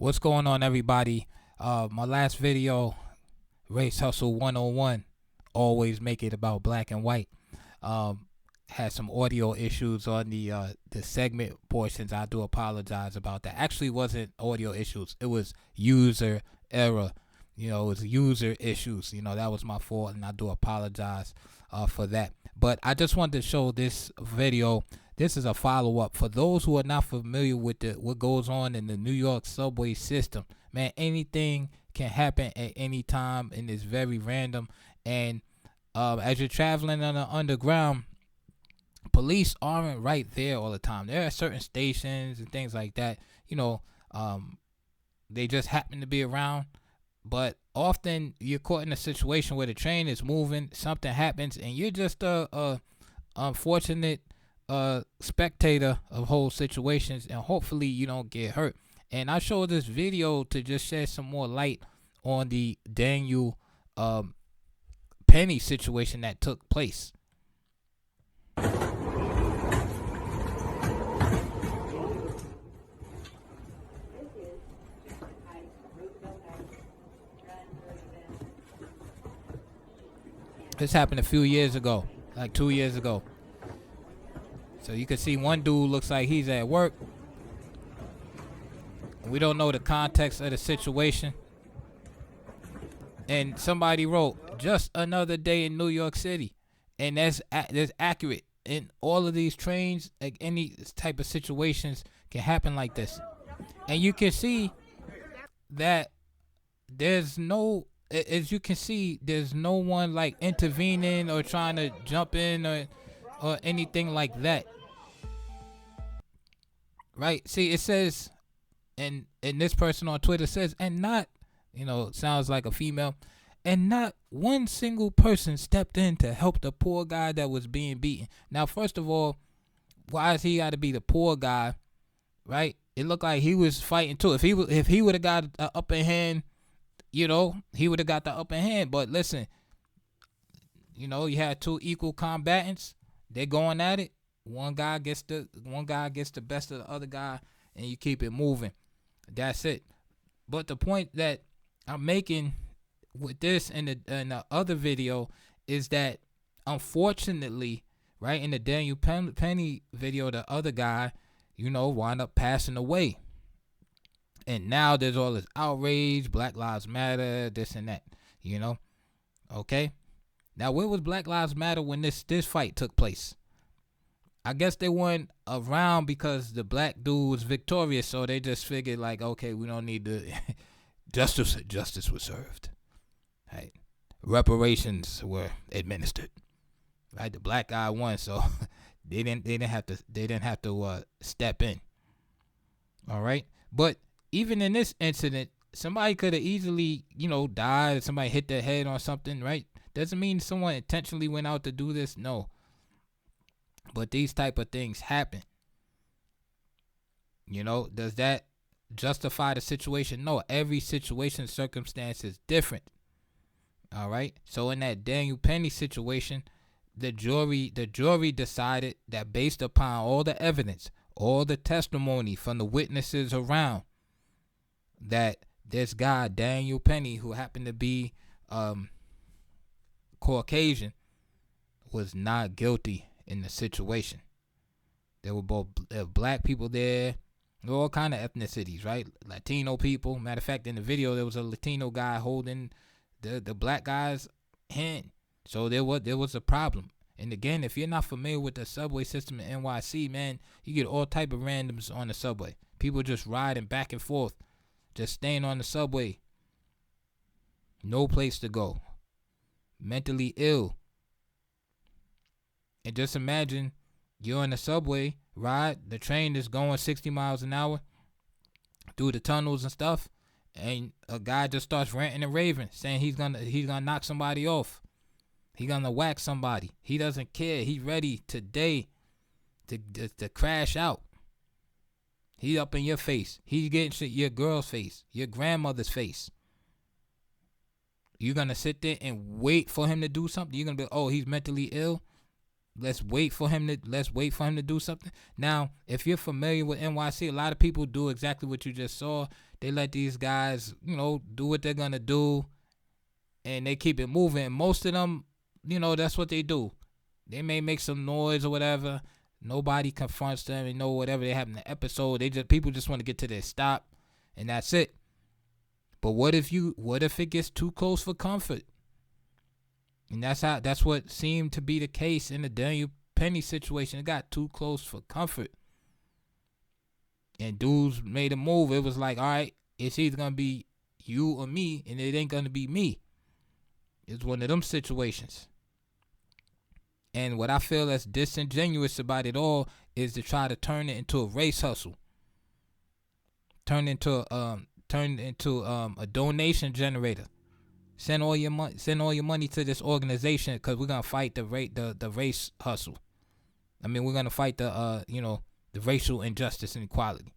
What's going on, everybody? My last video, Race Hustle 101, always make it about black and white. Had some audio issues on the segment portions. I do apologize about that. Actually, wasn't audio issues. It was user error. It was user issues. That was my fault, and I do apologize for that. But I just wanted to show this video. This is a follow-up for those who are not familiar with what goes on in the New York subway system. Man, anything can happen at any time, and it's very random. And as you're traveling on the underground, police aren't right there all the time. There are certain stations and things like that. They just happen to be around. But often you're caught in a situation where the train is moving, something happens, and you're just a unfortunate spectator of whole situations, and hopefully you don't get hurt. And I showed this video to just shed some more light on the Daniel Penny situation that took place. This happened a few years ago, like 2 years ago. So you can see one dude looks like he's at work. We don't know the context of the situation. And somebody wrote, just another day in New York City. And that's accurate. In all of these trains, like any type of situations can happen like this. And you can see that there's no, as you can see, there's no one like intervening or trying to jump in or anything like that. Right? See, it says, and this person on Twitter says, and not, sounds like a female, and not one single person stepped in to help the poor guy that was being beaten. Now, first of all, why is he got to be the poor guy? Right? It looked like he was fighting too. If he would have got an upper hand, he would have got the upper hand. But listen, you had two equal combatants. They're going at it. One guy gets the best of the other guy, and you keep it moving. That's it. But the point that I'm making with this and the other video is that, unfortunately, right, in the Daniel Penny video, the other guy, wound up passing away. And now there's all this outrage, Black Lives Matter, this and that, Okay? Now, where was Black Lives Matter when this fight took place? I guess they weren't around because the black dude was victorious, so they just figured like, okay, we don't need to. Justice was served. Right? Reparations were administered. Right? The black guy won, so they didn't have to step in. All right? But even in this incident, somebody could have easily, died. Somebody hit their head on something, right? Doesn't mean someone intentionally went out to do this. No. But these type of things happen. Does that justify the situation? No. Every situation, circumstance is different. All right? So in that Daniel Penny situation, the jury decided that based upon all the evidence, all the testimony from the witnesses around, that this guy, Daniel Penny, who happened to be Caucasian, was not guilty in the situation. There were both black people there, all kind of ethnicities, right? Latino people. Matter of fact, in the video, there was a Latino guy holding the black guy's hand. So there was a problem. And again, if you're not familiar with the subway system in NYC, man, you get all type of randoms on the subway. People just riding back and forth, just staying on the subway. No place to go. Mentally ill. And just imagine you're in a subway ride. The train is going 60 miles an hour through the tunnels and stuff, and a guy just starts ranting and raving, saying he's gonna knock somebody off. He's gonna whack somebody. He doesn't care. He's ready today to crash out. He's up in your face. He's getting shit your girl's face, your grandmother's face. You're gonna sit there and wait for him to do something? You're gonna be, oh, he's mentally ill? let's wait for him to do something. Now, if you're familiar with NYC, a lot of people do exactly what you just saw. They let these guys, do what they're gonna do, and they keep it moving. And most of them, that's what they do. They may make some noise or whatever. Nobody confronts them and know whatever they have in the episode. People just want to get to their stop, and that's it. But what if it gets too close for comfort? And that's what seemed to be the case in the Daniel Penny situation. It got too close for comfort. And dudes made a move. It was like, all right, it's either going to be you or me, and it ain't going to be me. It's one of them situations. And what I feel that's disingenuous about it all is to try to turn it into a race hustle. Turn into a donation generator. Send all your money to this organization because we're gonna fight the race hustle. I mean, we're gonna fight the racial injustice and equality.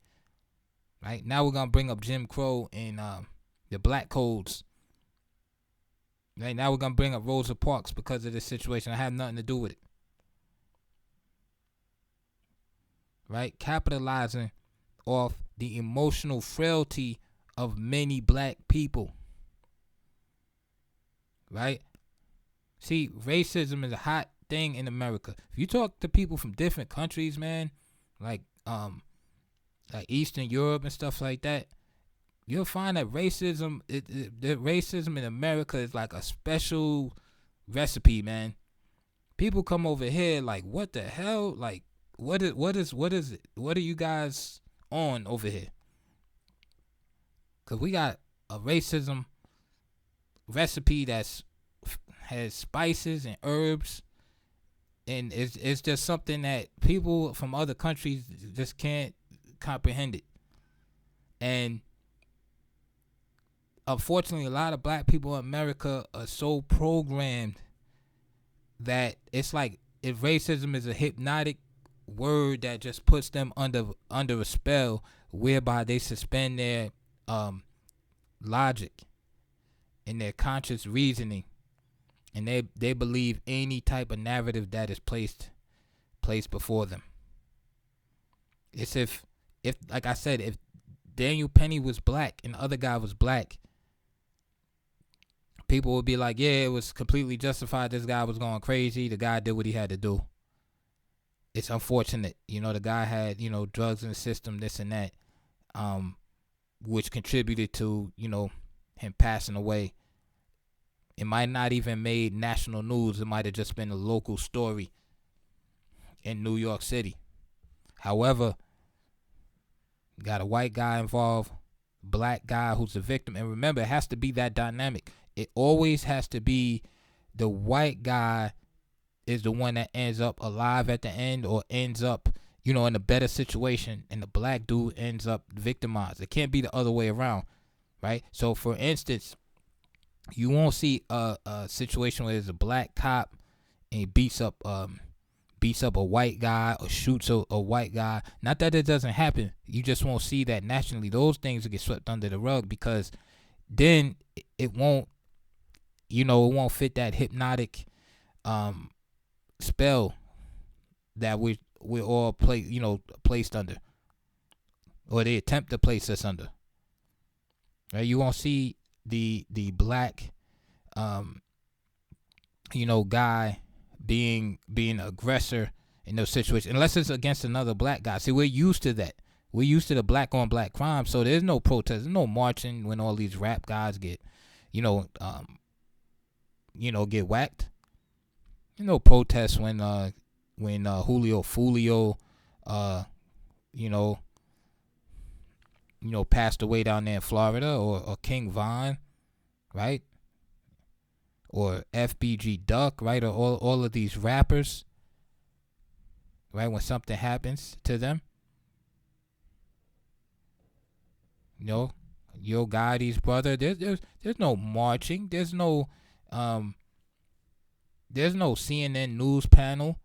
Right now, we're gonna bring up Jim Crow and the black codes. Right now, we're gonna bring up Rosa Parks because of this situation. I have nothing to do with it. Right, capitalizing off the emotional frailty of many black people. Right? See, racism is a hot thing in America. If you talk to people from different countries, man, like Eastern Europe and stuff like that, you'll find that racism in America is like a special recipe, man. People come over here like, what the hell? Like, what is it? What are you guys on over here? Cause we got a racism recipe has spices and herbs, and it's just something that people from other countries just can't comprehend it. And unfortunately, a lot of black people in America are so programmed that it's like if racism is a hypnotic word that just puts them under a spell whereby they suspend their logic and their conscious reasoning, and they believe any type of narrative that is placed before them. It's if like I said, if Daniel Penny was black and the other guy was black, people would be like, yeah, it was completely justified. This guy was going crazy. The guy did what he had to do. It's unfortunate. The guy had, drugs in the system, this and that, which contributed to, him passing away. It might not even made national news. It might have just been a local story in New York City. However, got a white guy involved, black guy who's the victim. And remember, it has to be that dynamic. It always has to be the white guy is the one that ends up alive at the end or ends up, in a better situation, and the black dude ends up victimized. It can't be the other way around, right? So, for instance, you won't see a situation where there's a black cop and he beats up a white guy or shoots a white guy. Not that it doesn't happen. You just won't see that nationally. Those things will get swept under the rug because then it won't, it won't fit that hypnotic spell that we're all placed under, or they attempt to place us under. Right? You won't see the black guy being an aggressor in those situations unless it's against another black guy. See, we're used to that. We're used to the black on black crime, so there's no protest, there's no marching when all these rap guys get get whacked. There's no protest when Julio Fulio passed away down there in Florida, or King Von, right? Or FBG Duck, right? Or all of these rappers, right? When something happens to them, Yo Gotti's brother, there's no marching, there's no CNN news panel,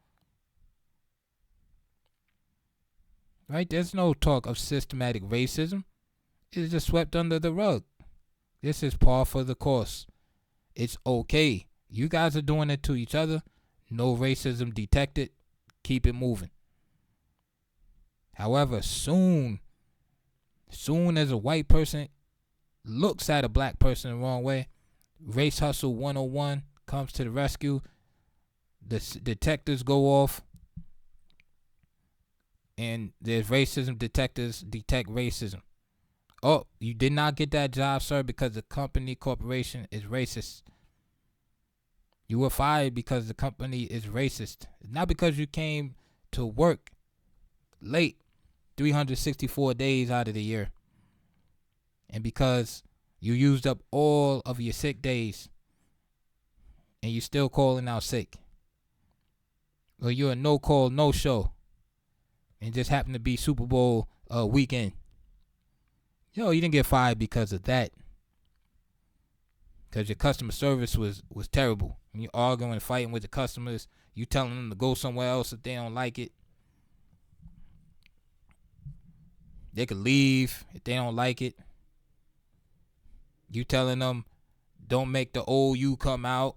right? There's no talk of systematic racism. It's just swept under the rug. This is par for the course. It's okay. You guys are doing it to each other. no racism detected, keep it moving. However, soon as a white person looks at a black person the wrong way, race hustle 101 comes to the rescue. The detectives go off, and there's racism detectives detect racism. Oh, you did not get that job, sir, because the corporation is racist. You were fired because the company is racist. Not because you came to work late 364 days out of the year. And because you used up all of your sick days and you still calling out sick. Or you're a no-call, no-show and just happen to be Super Bowl weekend. You didn't get fired because of that. Because your customer service was terrible. And you're arguing and fighting with the customers. You telling them to go somewhere else if they don't like it. They could leave if they don't like it. You telling them don't make the old you come out.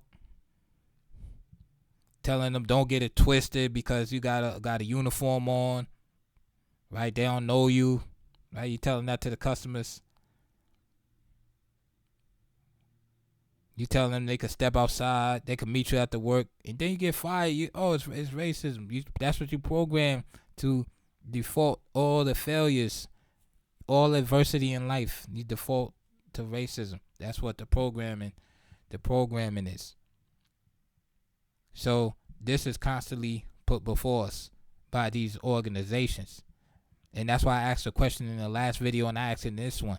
Telling them don't get it twisted because you got a uniform on. Right? They don't know you. Right? You telling that to the customers. You tell them they could step outside, they could meet you after work, and then you get fired. It's racism. That's what you program to default all the failures, all adversity in life. You default to racism. That's what the programming is. So this is constantly put before us by these organizations, and that's why I asked a question in the last video, and I asked in this one: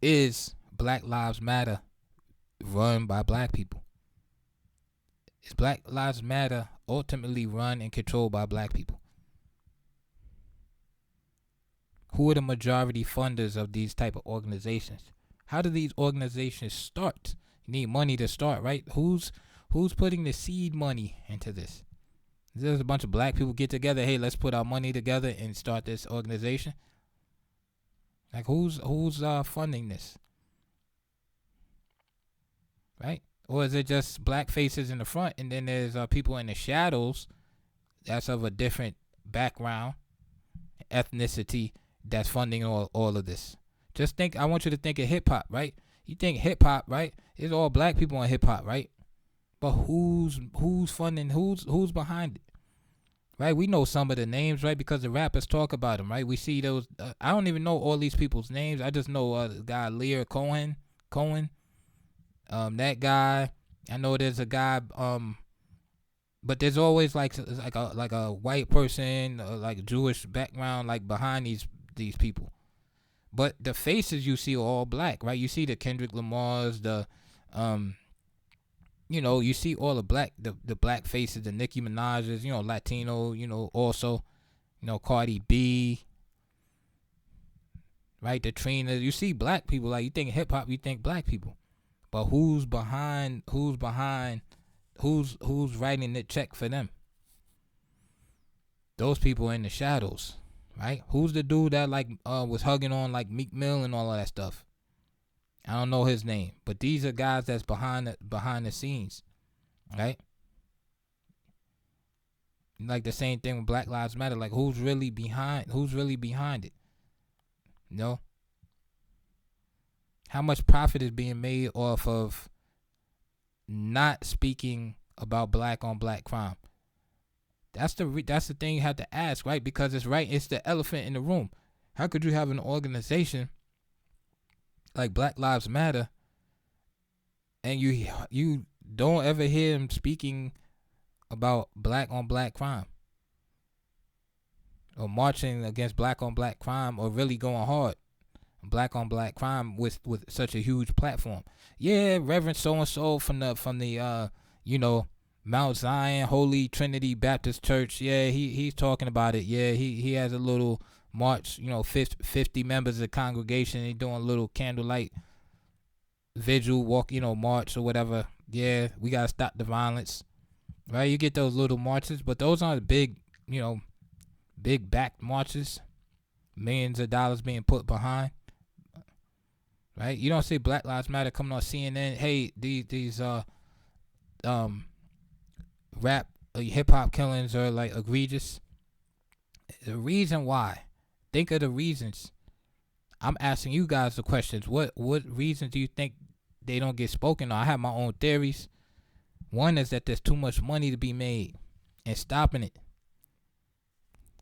is Black Lives Matter run by black people? Is Black Lives Matter ultimately run and controlled by black people? Who are the majority funders of these type of organizations? How do these organizations start? You need money to start, right? Who's putting the seed money into this? There's a bunch of black people get together. Hey, let's put our money together and start this organization. Like who's funding this? Right? Or is it just black faces in the front and then there's people in the shadows that's of a different background, ethnicity that's funding all of this? Just think, I want you to think of hip hop, right? You think hip hop, right? It's all black people in hip hop, right? But who's funding, who's behind it? Right? We know some of the names, right? Because the rappers talk about them, right? We see those. I don't even know all these people's names. I just know the guy Lear Cohen. That guy. I know there's a guy. But there's always like a white person, like a Jewish background, like behind these people. But the faces you see are all black, right? You see the Kendrick Lamars, you see all the black faces, the Nicki Minaj's, Latino, also, Cardi B, right? The Trina. You see black people, like you think hip hop, you think black people, but who's writing the check for them? Those people in the shadows, right? Who's the dude that was hugging on like Meek Mill and all of that stuff? I don't know his name, but these are guys that's behind the scenes, right? Like the same thing with Black Lives Matter. Like who's really behind it? How much profit is being made off of not speaking about black on black crime? That's the thing you have to ask, right? Because it's the elephant in the room. How could you have an organization like Black Lives Matter and you don't ever hear him speaking about black on black crime or marching against black on black crime or really going hard black on black crime with such a huge platform? Yeah, Reverend so and so from the Mount Zion Holy Trinity Baptist Church. Yeah, he's talking about it. Yeah, he has a little march. 50 members of the congregation. They doing a little candlelight vigil walk. March or whatever. Yeah, we gotta stop the violence. Right? You get those little marches, but those aren't big. Big backed marches. Millions of dollars being put behind. Right? You don't see Black Lives Matter coming on CNN. Hey, these rap hip hop killings are like egregious. The reason why, think of the reasons. I'm asking you guys the questions. What reasons do you think they don't get spoken on? I have my own theories. One is that there's too much money to be made and stopping it.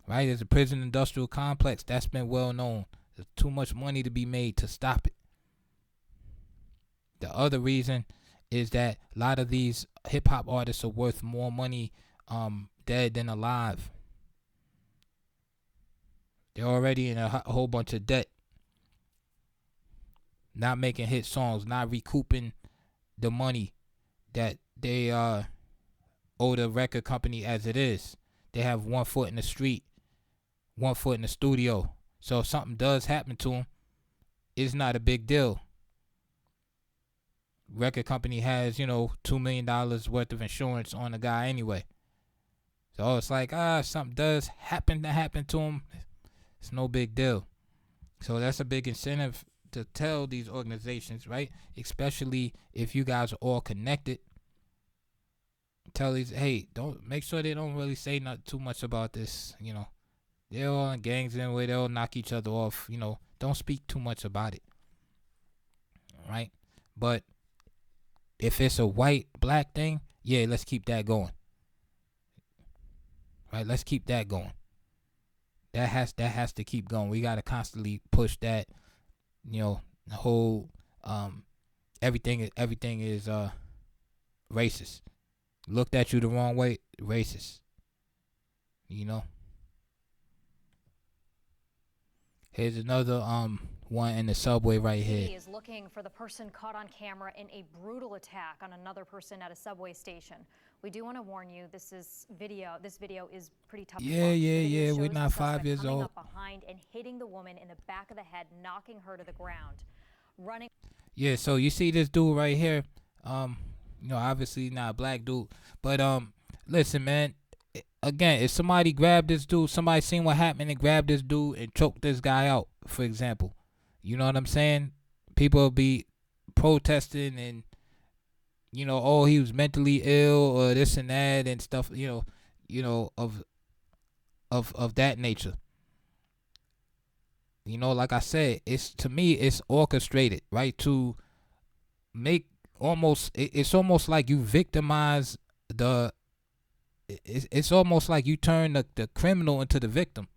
Right? There's a prison industrial complex that's been well known. There's too much money to be made to stop it. The other reason is that a lot of these hip hop artists are worth more money dead than alive. They're already in a whole bunch of debt. Not making hit songs, not recouping the money that they owe the record company as it is. They have one foot in the street, one foot in the studio. So if something does happen to them, it's not a big deal. Record company has, $2 million worth of insurance on the guy anyway. So it's like, something does happen to him, it's no big deal. So that's a big incentive to tell these organizations, right? Especially if you guys are all connected. Tell these, hey, don't make sure they don't really say not too much about this. They're all in gangs anyway. They'll knock each other off. Don't speak too much about it, right? But if it's a white black thing, yeah, let's keep that going. Right? Let's keep that going. That has to keep going. We gotta constantly push that. The whole everything is racist. Looked at you the wrong way, racist. Here's another one in the subway right here. He is looking for the person caught on camera in a brutal attack on another person at a subway station. We do want to warn you, this video is pretty tough. Yeah. We're not 5 years coming old. Up behind and hitting the woman in the back of the head, knocking her to the ground. Running. Yeah, so you see this dude right here. Obviously not a black dude, but listen, man. Again, if somebody grabbed this dude, somebody seen what happened and grabbed this dude and choked this guy out, for example, you know what I'm saying? People will be protesting and, oh, he was mentally ill or this and that and stuff, of that nature. Like I said, to me, it's orchestrated, right? To make it's almost like you victimize it's almost like you turn the criminal into the victim.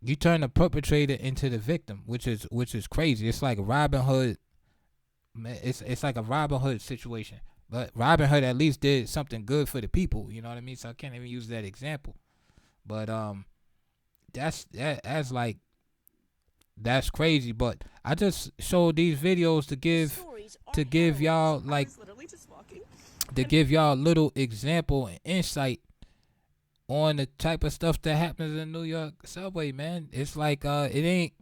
You turn the perpetrator into the victim, which is crazy. It's like Robin Hood. It's like a Robin Hood situation. But Robin Hood at least did something good for the people. You know what I mean? So I can't even use that example. But that's crazy. But I just showed these videos to give y'all a little example and insight on the type of stuff that happens in New York subway, man. It's like it ain't,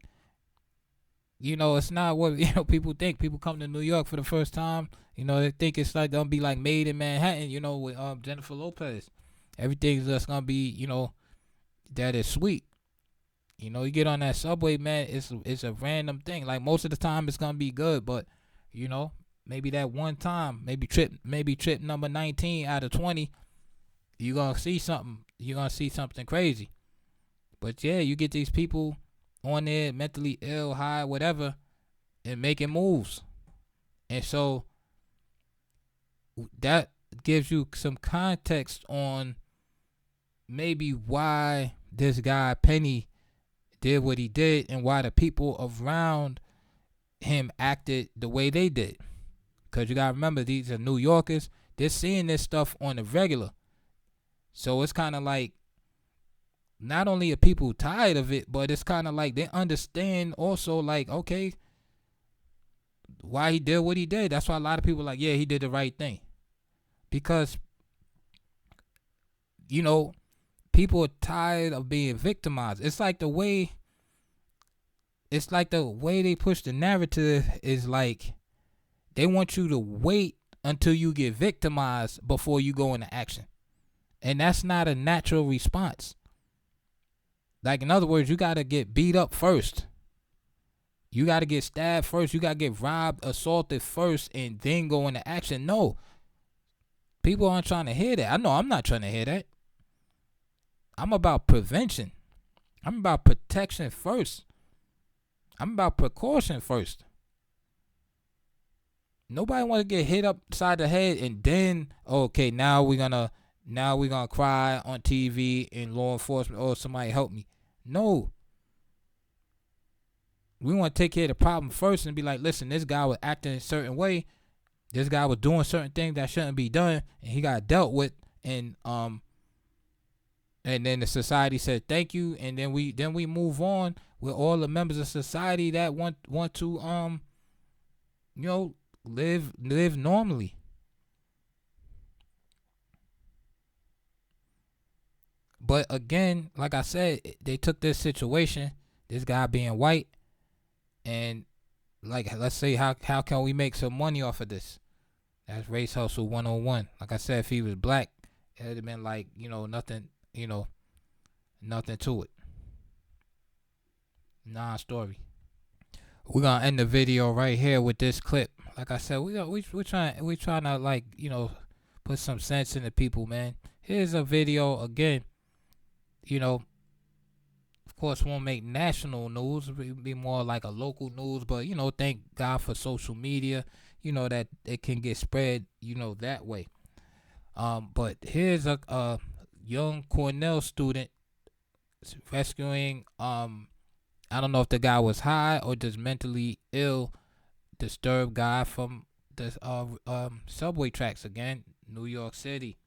it's not what people think. People come to New York for the first time, they think it's like gonna be like Made in Manhattan, with Jennifer Lopez. Everything's just gonna be, that is sweet. You get on that subway, man, it's a random thing. Like most of the time it's gonna be good, but maybe that one time, maybe trip number 19 out of 20, you're gonna see something. You're gonna see something crazy. But yeah, you get these people on there mentally ill, high, whatever, and making moves. And so that gives you some context on maybe why this guy Penny did what he did and why the people around him acted the way they did. Because you got to remember, these are New Yorkers. They're seeing this stuff on the regular. So it's kind of like, not only are people tired of it, but it's kind of like they understand also, like, okay, why he did what he did. That's why a lot of people are like, yeah, he did the right thing. Because, people are tired of being victimized. It's like the way they push the narrative is like, they want you to wait until you get victimized before you go into action. And that's not a natural response. Like, in other words, you got to get beat up first. You got to get stabbed first. You got to get robbed, assaulted first, and then go into action. No. People aren't trying to hear that. I know I'm not trying to hear that. I'm about prevention. I'm about protection first. I'm about precaution first. Nobody want to get hit upside the head and then, okay, now we're gonna cry on TV and law enforcement, oh, somebody help me. No. We want to take care of the problem first and be like, listen, this guy was acting a certain way. This guy was doing certain things that shouldn't be done, and he got dealt with, and then the society said thank you, and then we move on with all the members of society that want to live normally. But again, like I said, they took this situation, this guy being white, and like, let's say how can we make some money off of this? That's race hustle 101. Like I said, if he was black, it would have been like, nothing to it. Non-story. We're gonna end the video right here with this clip. Like I said, we're trying to, like, put some sense into people, man. Here's a video again. Of course, won't make national news. It'll be more like a local news, but thank God for social media. That it can get spread, that way. But here's a young Cornell student rescuing. I don't know if the guy was high or just mentally ill, disturbed guy from the subway tracks again, New York City.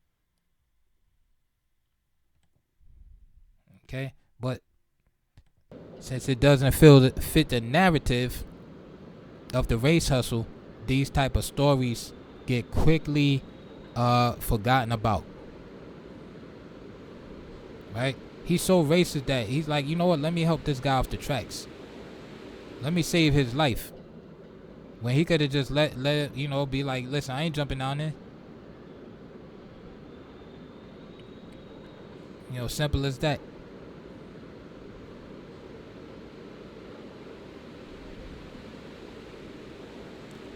Okay, but since it doesn't fit the narrative of the race hustle, these type of stories get quickly forgotten about. Right? He's so racist that he's like, you know what? Let me help this guy off the tracks. Let me save his life. When he could have just let it, be like, listen, I ain't jumping down there. Simple as that.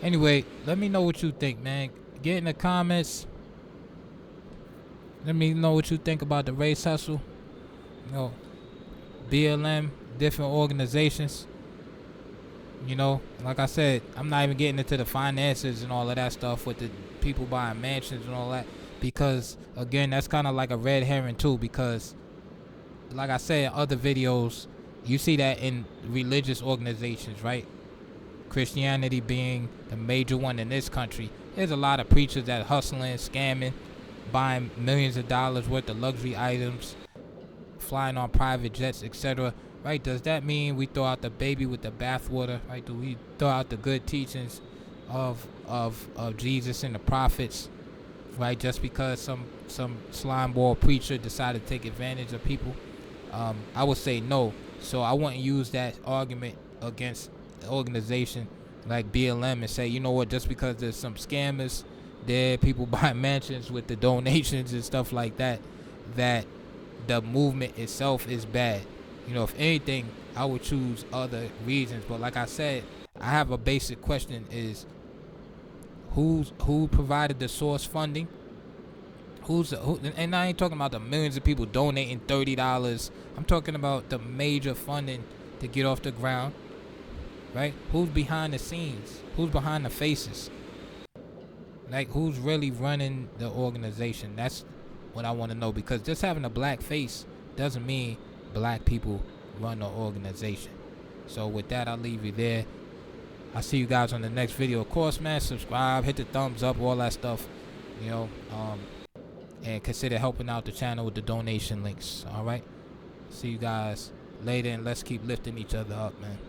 Anyway, let me know what you think, man. Get in the comments. Let me know what you think about the race hustle. BLM, different organizations. Like I said, I'm not even getting into the finances and all of that stuff with the people buying mansions and all that, because again, that's kind of like a red herring too, because like I said in other videos, you see that in religious organizations, right? Christianity being the major one in this country. There's a lot of preachers that hustling, scamming, buying millions of dollars worth of luxury items, flying on private jets, etc. Right? Does that mean we throw out the baby with the bathwater? Right? Do we throw out the good teachings of Jesus and the prophets? Right? Just because some slimeball preacher decided to take advantage of people? I would say no. So I wouldn't use that argument against an organization like BLM and say, you know what, just because there's some scammers there, people buy mansions with the donations and stuff like that, that the movement itself is bad. If anything, I would choose other reasons. But like I said, I have a basic question: is who provided the source funding? Who? And I ain't talking about the millions of people donating $30. I'm talking about the major funding to get off the ground. Right? Who's behind the scenes? Who's behind the faces? Like, who's really running the organization? That's what I want to know, because just having a black face doesn't mean black people run the organization. So with that, I'll leave you there. I'll see you guys on the next video. Of course, man, subscribe, hit the thumbs up, all that stuff, and consider helping out the channel with the donation links. All right? See you guys later, and let's keep lifting each other up, man.